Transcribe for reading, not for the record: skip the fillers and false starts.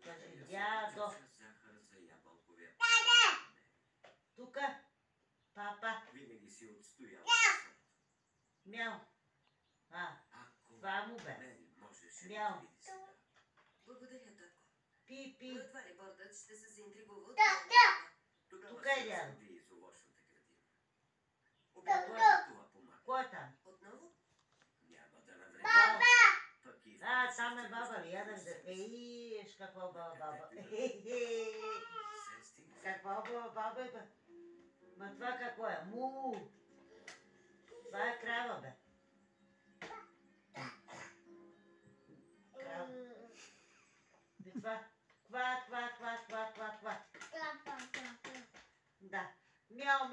Кажи дядо. Тука. Папа. Мяу. Това му бе. Мяу. Благодаря, татко. Пи. Но това репортът ще се заинтригува от... Тука е дядо. Кой е там? Отново? Баба! Там е баба ли? Ядах да... Еш, каква баба? Каква баба бе? Ма това какво е? Му! Това е крава, бе. Крава. И това? Ква. Да. Мяу.